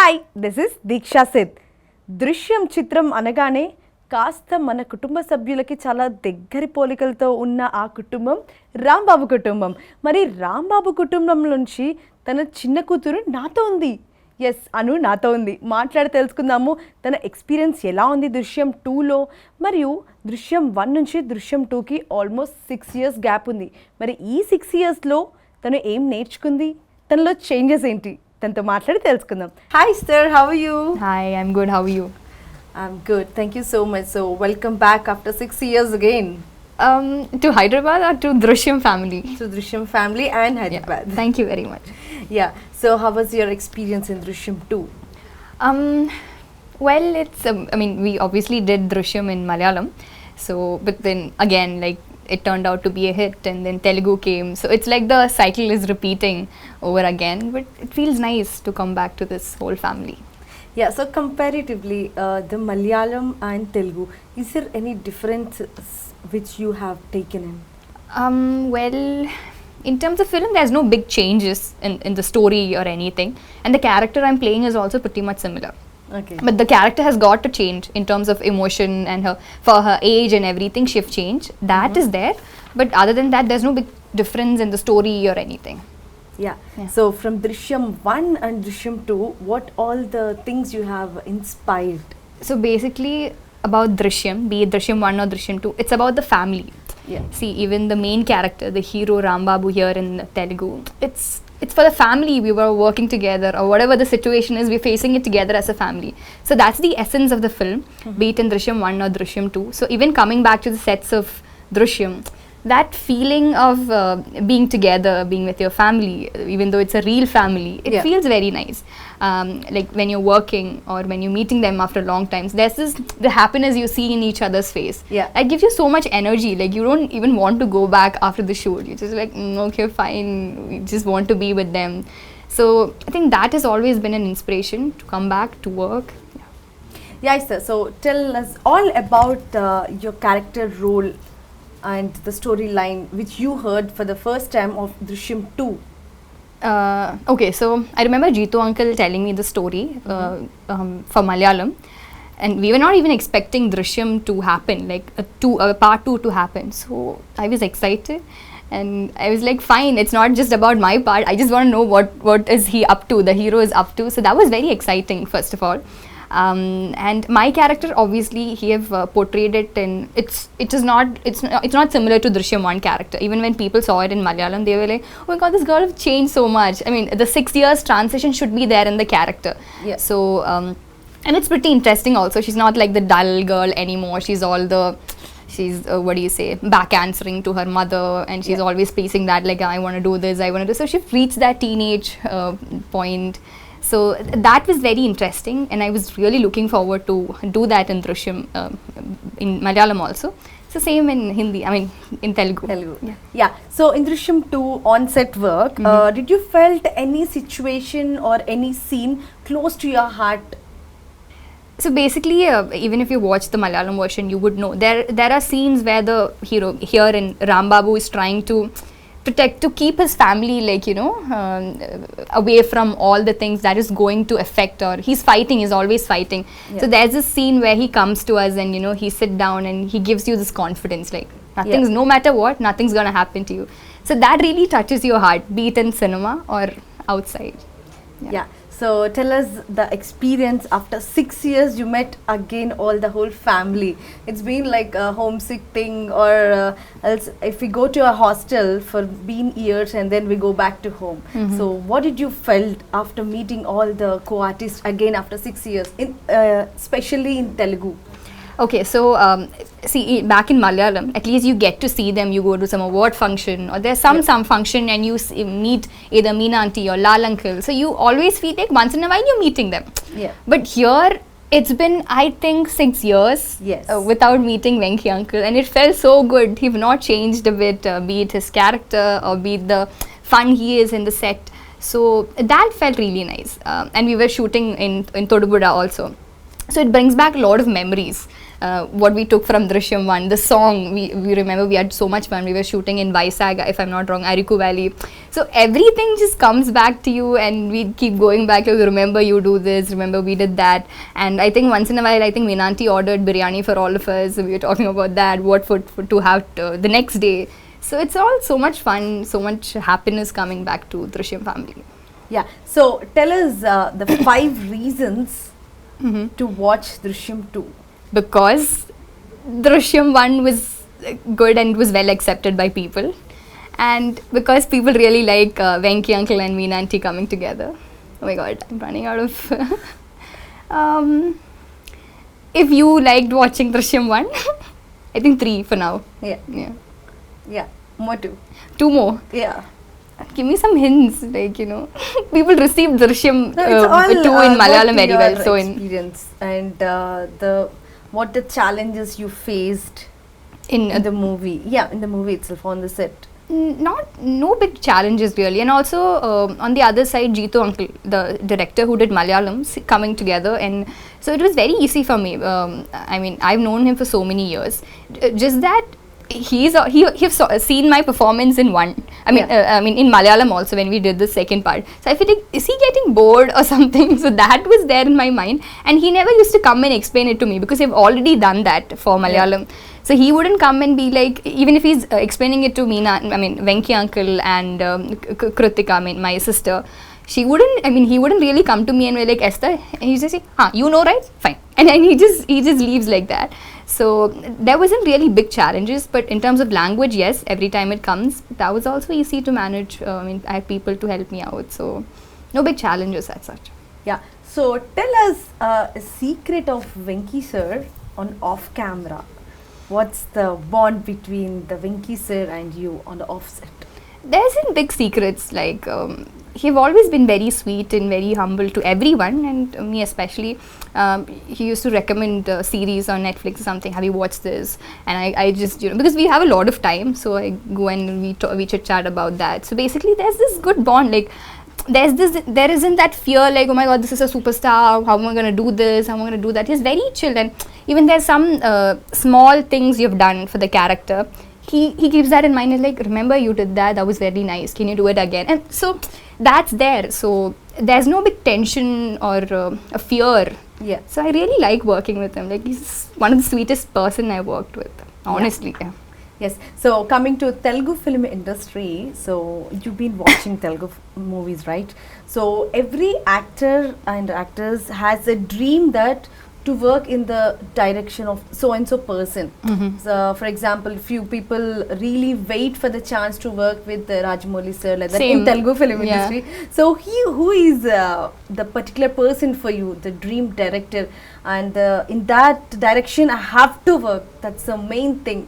Hi this is దీక్షా సిద్. దృశ్యం చిత్రం అనగానే కాస్త మన కుటుంబ సభ్యులకి చాలా దగ్గరి పోలికలతో ఉన్న ఆ కుటుంబం రాంబాబు కుటుంబం. మరి రాంబాబు కుటుంబం నుంచి తన చిన్న కూతురు నాతో ఉంది. ఎస్, అను నాతో ఉంది. మాట్లాడి తెలుసుకుందాము తన ఎక్స్పీరియన్స్ ఎలా ఉంది దృశ్యం 2లో, మరియు దృశ్యం 1 నుంచి దృశ్యం 2కి ఆల్మోస్ట్ 6 years గ్యాప్ ఉంది. మరి ఈ 6 yearsలో తను ఏం నేర్చుకుంది, తనలో చేంజెస్ ఏంటి, తనతో మాట్లాడి తెలుసుకుందాం. Hi Esther, how are you? Hi, I'm good. How are you? I'm good. Thank you so much. So, welcome back after 6 years again. To Hyderabad or to Drushyam family? To Drushyam family and Hyderabad. Yeah, thank you very much. Yeah. So, how was your experience in Drushyam 2? Well, I mean, we obviously did Drushyam in Malayalam. So, but then again, like, it turned out to be a hit and then Telugu came. So, it's like the cycle is repeating over again. But it feels nice to come back to this whole family. Yeah, so comparatively, the Malayalam and Telugu, is there any difference which you have taken in? Well, in terms of film, there's no big changes in the story or anything. And the character I'm playing is also pretty much similar. Okay. But the character has got to change in terms of emotion and for her age and everything, she have changed. That is there. But other than that, there's no big difference in the story or anything. Yeah. So, from Drushyam 1 and Drushyam 2, what all the things you have inspired? So basically, about Drushyam, be it Drushyam 1 or Drushyam 2, it's about the family. Yeah. See, even the main character, the hero Rambabu here in Telugu, it's for the family. We were working together, or whatever the situation is, we're facing it together as a family. So that's the essence of the film, be it in Drushyam 1 or Drushyam 2. So even coming back to the sets of Drushyam, that feeling of being together, being with your family, even though it's a real family, it feels very nice. Like when you're working or when you're meeting them after long times, there's the happiness you see in each other's face. Yeah. That gives you so much energy. Like you don't even want to go back after the shoot. You're just like, okay, fine. We just want to be with them. So I think that has always been an inspiration to come back to work. Yeah, sir. So, tell us all about your character role and the storyline which you heard for the first time of Drushyam 2. Okay, so I remember Jeethu uncle telling me the story for Malayalam, and we were not even expecting Drushyam to happen, like part 2 to happen. So I was excited, and I was like, fine, it's not just about my part. I just want to know what is he up to, the hero is up to. So that was very exciting, first of all. And my character, obviously, he have portrayed it, and it's not similar to Drushyam 1 character. Even when people saw it in Malayalam, they were like, oh my god, this girl has changed so much. I mean, the 6 years transition should be there in the character. Yeah. So and it's pretty interesting also. She's not like the dull girl anymore. She's what do you say, back answering to her mother, and she's always facing that, like, I want to do this, I want to do. So she reached that teenage point. So that was very interesting, and I was really looking forward to do that in Drushyam, in Malayalam also. So same in Hindi, I mean in Telugu. Yeah. So in Drushyam 2 on-set work, did you felt any situation or any scene close to your heart? So basically, even if you watch the Malayalam version, you would know there are scenes where the hero here in Rambabu is trying to keep his family, like, you know, away from all the things that is going to affect, or he's always fighting. Yeah. So there's this scene where he comes to us and, you know, he sit down and he gives you this confidence, like no matter what, nothing's gonna happen to you. So that really touches your heart, be it in cinema or outside. Yeah. So tell us the experience after 6 years you met again all the whole family. It's been like a homesick thing, or else if we go to a hostel for being years and then we go back to home. So what did you felt after meeting all the co-artists again after 6 years, especially in Telugu? Okay, so see, back in Malayalam, at least you get to see them. You go to some award function, or there's some function, and you meet either Meena auntie or Lal uncle. So you always feel like once in a while you're meeting them. Yeah. But here, it's been, I think, 6 years without meeting Venky uncle, and it felt so good. He've not changed a bit, be it his character or be it the fun he is in the set. So that felt really nice. And we were shooting in Tollywood also. So it brings back a lot of memories. What we took from Drushyam 1, the song, we remember we had so much fun. We were shooting in Vizag, if I'm not wrong, Ariku Valley. So everything just comes back to you, and we keep going back to, remember you do this, remember we did that. And I think once in a while, I think Meena aunty ordered biryani for all of us. We were talking about that, what food to have the next day. So it's all so much fun, so much happiness coming back to Drushyam family. Yeah. So tell us the 5 reasons to watch Drushyam 2. Because Drushyam 1 was good and was well accepted by people, and because people really like Venky uncle and Meena aunty coming together. Oh my god, I'm running out of if you liked watching Drushyam 1, I think 3 for now. Yeah. More 2. 2 more. Yeah. Give me some hints, like, people received Drushyam 2 in Malayalam very well. So experience and what the challenges you faced in the movie. Yeah, in the movie itself, on the set. No big challenges really. And also on the other side, Jeethu uncle, the director who did Malayalam, coming together, and so it was very easy for me. I mean, I've known him for so many years. Just that he's seen my performance in one. I mean in Malayalam also, when we did the second part. So I feel like, is he getting bored or something? So that was there in my mind, and he never used to come and explain it to me, because I've already done that for Malayalam. So he wouldn't come and be like, even if he's explaining it to Meena, I mean Venky uncle and Kruthika, I mean my sister, he wouldn't really come to me and be like, Esther, and he just say, you know, right? Fine. And then he just leaves like that. So there wasn't really big challenges, but in terms of language, yes, every time it comes, that was also easy to manage. I mean, I had people to help me out, so no big challenges as such. Yeah. So tell us a secret of Venky sir on off camera. What's the bond between the Venky sir and you on the offset? There isn't big secrets, like he've always been very sweet and very humble to everyone, and me especially. He used to recommend series on Netflix or something. Have you watched this? And I just, because we have a lot of time, so I go and we chit chat about that. So basically, there's this good bond. Like there isn't that fear, like, oh my god, this is a superstar, how am I going to do this, how am I going to do that. He's very chill, and even there's some small things you've done for the character, he keeps that in mind, and like, remember you did that was very nice, can you do it again? And so that's there, so there's no big tension or a fear. Yeah. So I really like working with him. Like, he's one of the sweetest person I worked with, honestly. Yeah. Yes. So coming to Telugu film industry, so you've been watching Telugu movies, right? So every actor and actress has a dream that to work in the direction of so and so person. So for example, few people really wait for the chance to work with Rajmouli sir, like that in Telugu film industry. So who is the particular person for you, the dream director, and in that direction I have to work. That's the main thing.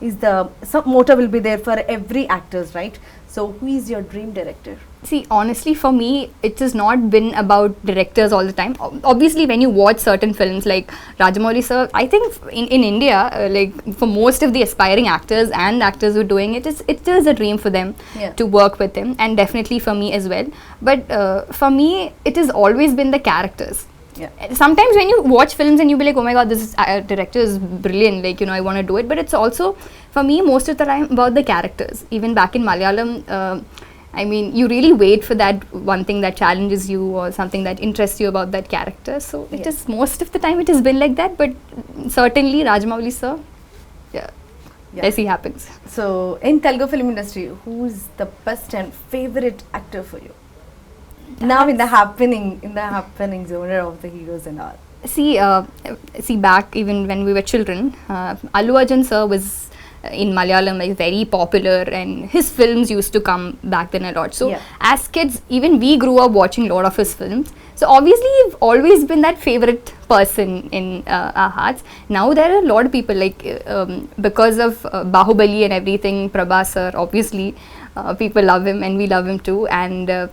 Is some motto will be there for every actors, right? So who is your dream director? See, honestly, for me, it has not been about directors all the time. Obviously, when you watch certain films like Rajamouli sir, I think in India, like for most of the aspiring actors and actors who are doing it, it is a dream for them to work with him, and definitely for me as well. But for me, it has always been the characters. Yeah. Sometimes when you watch films and you be like, oh my god, this director is brilliant, like, I want to do it. But it's also, for me, most of the time about the characters. Even back in Malayalam, I mean, you really wait for that one thing that challenges you or something that interests you about that character. So it is, most of the time it has been like that. But certainly Rajamouli sir, as he happens. So in Telugu film industry, who is the best and favorite actor for you? Now in the happening genre of the heroes and all. See, back even when we were children, Allu Arjun sir was in Malayalam like very popular, and his films used to come back then a lot. So as kids, even we grew up watching a lot of his films. So obviously, you've always been that favorite person in our hearts. Now there are a lot of people, like because of Bahubali and everything, Prabhas sir, obviously people love him and we love him too. And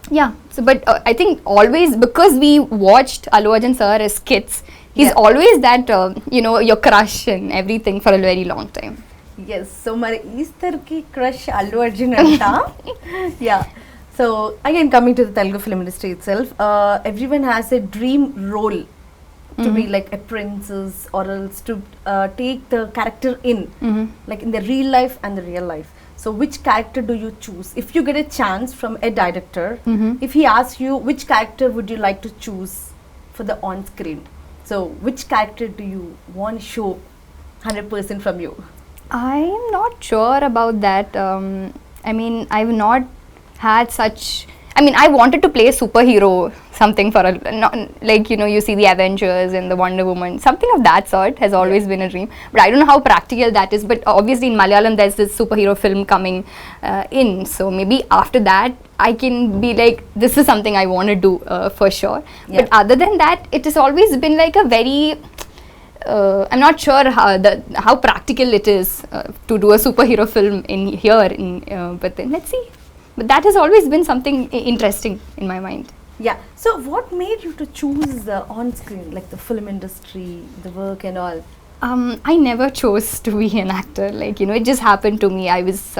but I think always, because we watched Allu Arjun sir as kids, he's always that, your crush and everything for a very long time. Yes, so my Esther ki crush Allu Arjun anta. Yeah. So again, coming to the Telugu film industry itself, everyone has a dream role to be like a princess, or else to take the character in, like in the real life and the real life. So which character do you choose? If you get a chance from a director, if he asks you which character would you like to choose for the on screen, so which character do you want to show 100% from you? I'm not sure about that. I mean, I've not had such. I mean, I wanted to play a superhero, something for a, not, like, you know, you see the Avengers and the Wonder Woman, something of that sort has always been a dream. But I don't know how practical that is. But obviously in Malayalam, there's this superhero film coming in. So maybe after that, I can be like, this is something I want to do for sure. Yeah. But other than that, it has always been like a very, I'm not sure how practical it is to do a superhero film in here. But then let's see. But that has always been something interesting in my mind. Yeah. So what made you to choose on screen, like the film industry, the work and all? I never chose to be an actor. Like, you know, it just happened to me. I was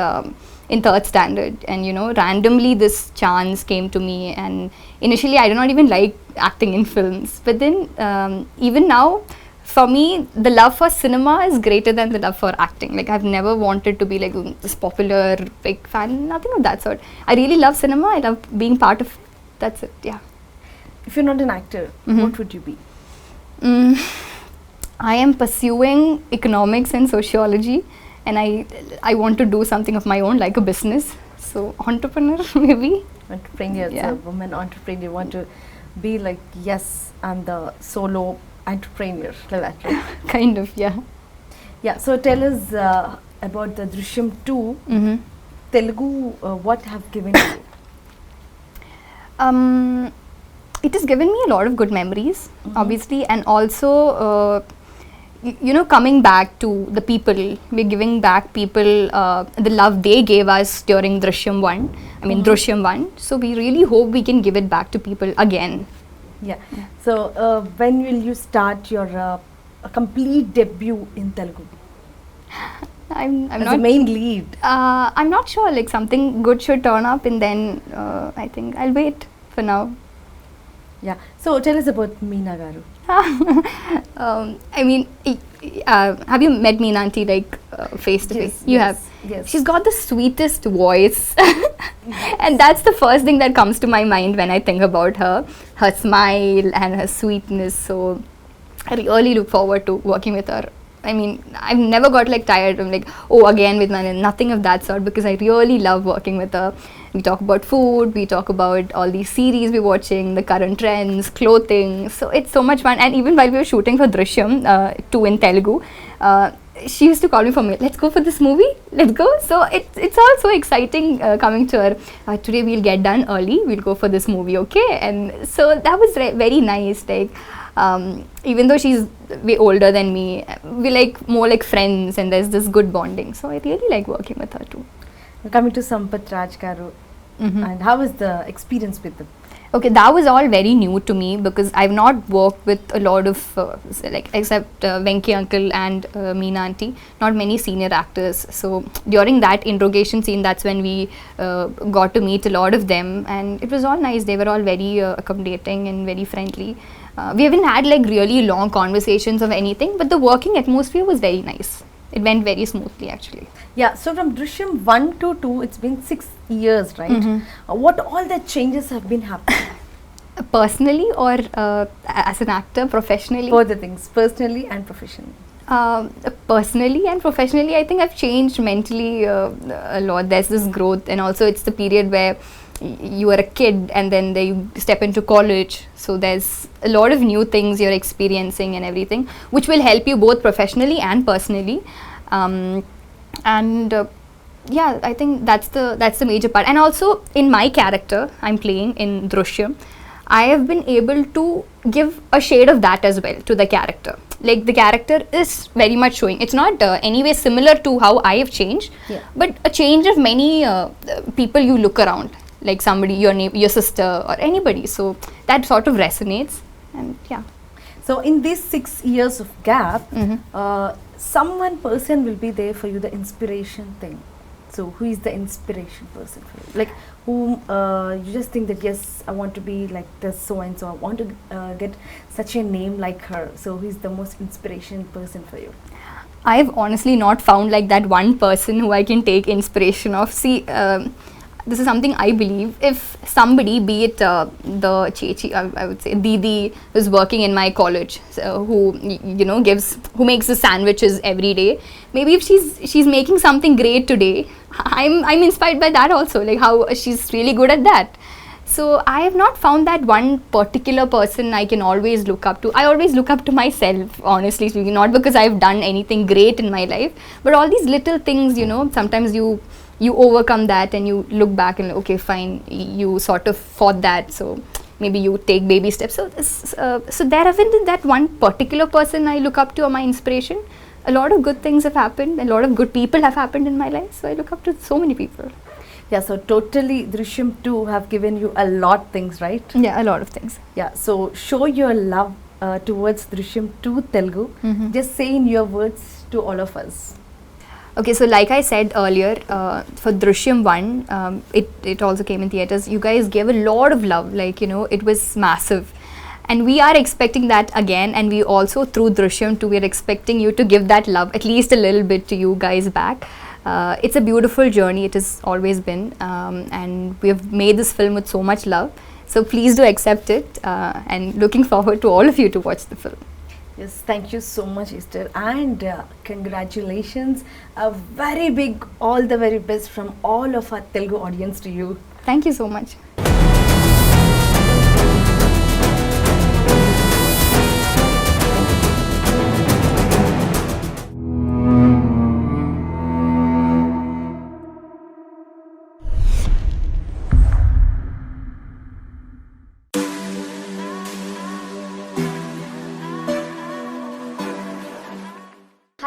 in third standard, and, you know, randomly this chance came to me. And initially, I did not even like acting in films. But then, even now, for me, the love for cinema is greater than the love for acting. Like, I've never wanted to be like this popular big fan, nothing of that sort. I really love cinema. I love being part of it. That's it, yeah. If you're not an actor, what would you be? I am pursuing economics and sociology, and I want to do something of my own, like a business. So, entrepreneur, maybe. Entrepreneur, Yeah. a woman entrepreneur. You want to be like, yes, I'm the solo entrepreneur, like that, right? Kind of, yeah. Yeah, so tell us about the Drushyam 2. Telugu, what have given you? It has given me a lot of good memories, obviously, and also, you know, coming back to the people, we're giving back people the love they gave us during Drushyam 1, Drushyam 1. So we really hope we can give it back to people again. Yeah. So when will you start your a complete debut in Telugu? I'm As not a main lead. I'm not sure. Like, something good should turn up, and then I think I'll wait for now. Yeah. So tell us about Meena garu. I mean, have you met Meena auntie, like, face to face? You have. Yes. She's got the sweetest voice, and that's the first thing that comes to my mind when I think about her. Her smile and her sweetness. So I really look forward to working with her. I mean, I've never got like tired of like, oh, again with Nana, nothing of that sort, because I really love working with her. We talk about food, we talk about all these series we're watching, the current trends, clothing. So it's so much fun. And even while we were shooting for Drushyam 2 in Telugu, she used to call me for me, let's go for this movie, let's go. So it's all so exciting coming to her. Today we'll get done early, we'll go for this movie, okay? And so that was very nice. Like, even though she's way older than me, we're like more like friends, and there's this good bonding. So I really like working with her too. Coming to Sampath Raj garu, and how was the experience with them? Okay, that was all very new to me, because I've not worked with a lot of, like, except Venky uncle and Meena auntie, not many senior actors. So during that interrogation scene, that's when we got to meet a lot of them, and it was all nice. They were all very accommodating and very friendly. We haven't had like really long conversations of anything, but the working atmosphere was very nice. It went very smoothly, actually. Yeah, so from Drushyam 1 to 2, it's been 6 years, right? What all the changes have been happening? Personally or as an actor, professionally? Both the things, personally and professionally. Personally and professionally, I think I've changed mentally a lot. There's this growth, and also it's the period where you are a kid and then you step into college. So there's a lot of new things you're experiencing and everything, which will help you both professionally and personally. Yeah, I think that's the major part. And also in my character I'm playing in Drushyam, I have been able to give a shade of that as well to the character. Like, the character is very much showing. It's not anyway similar to how I have changed, but a change of many people you look around, like somebody, your sister or anybody. So that sort of resonates, and yeah. So in these 6 years of gap, person will be there for you, the inspiration thing. So who is the inspiration person for you? Like whom you just think that yes, I want to be like this so and so. I want to get such a name like her. So who is the most inspiration person for you? I've honestly not found like that one person who I can take inspiration of. See, this is something I believe. If somebody, be it the chechi, I would say Didi, who's working in my college, so who who makes the sandwiches every day. Maybe if she's making something great today, I'm inspired by that also. Like how she's really good at that. So I have not found that one particular person I can always look up to. I always look up to myself, honestly speaking, not because I've done anything great in my life, but all these little things, sometimes you overcome that and you look back and okay, fine, you sort of fought that, so maybe you take baby steps. So there haven't been that one particular person I look up to or my inspiration. A lot of good things have happened, a lot of good people have happened in my life, so I look up to so many people. Yeah, so totally Drushyam 2 have given you a lot things, right? Yeah, a lot of things. Yeah, so show your love towards Drushyam 2 Telugu. Just say in your words to all of us. Okay, so like I said earlier, for Drushyam 1, it also came in theatres. You guys gave a lot of love, like, it was massive. And we are expecting that again, and we also, through Drushyam 2, we are expecting you to give that love, at least a little bit, to you guys back. It's a beautiful journey, it has always been, and we have made this film with so much love. So please do accept it, and looking forward to all of you to watch the film. Yes, thank you so much, Esther, and congratulations. A very big, all the very best from all of our Telugu audience to you. Thank you so much.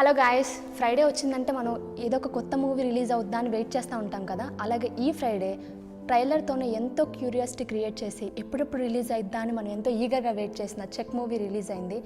Hello guys, Friday వచ్చిందంటే మనం ఏదో ఒక కొత్త movie release అవుద్దా అని wait చేస్తూ ఉంటాం కదా. అలాగే ఈ ఫ్రైడే ట్రైలర్తోనే ఎంతో క్యూరియాసిటీ క్రియేట్ చేసి ఎప్పుడెప్పుడు రిలీజ్ అయిద్దా అని మనం ఎంతో ఈగర్గా వెయిట్ చేసిన చెక్ మూవీ రిలీజ్ అయింది.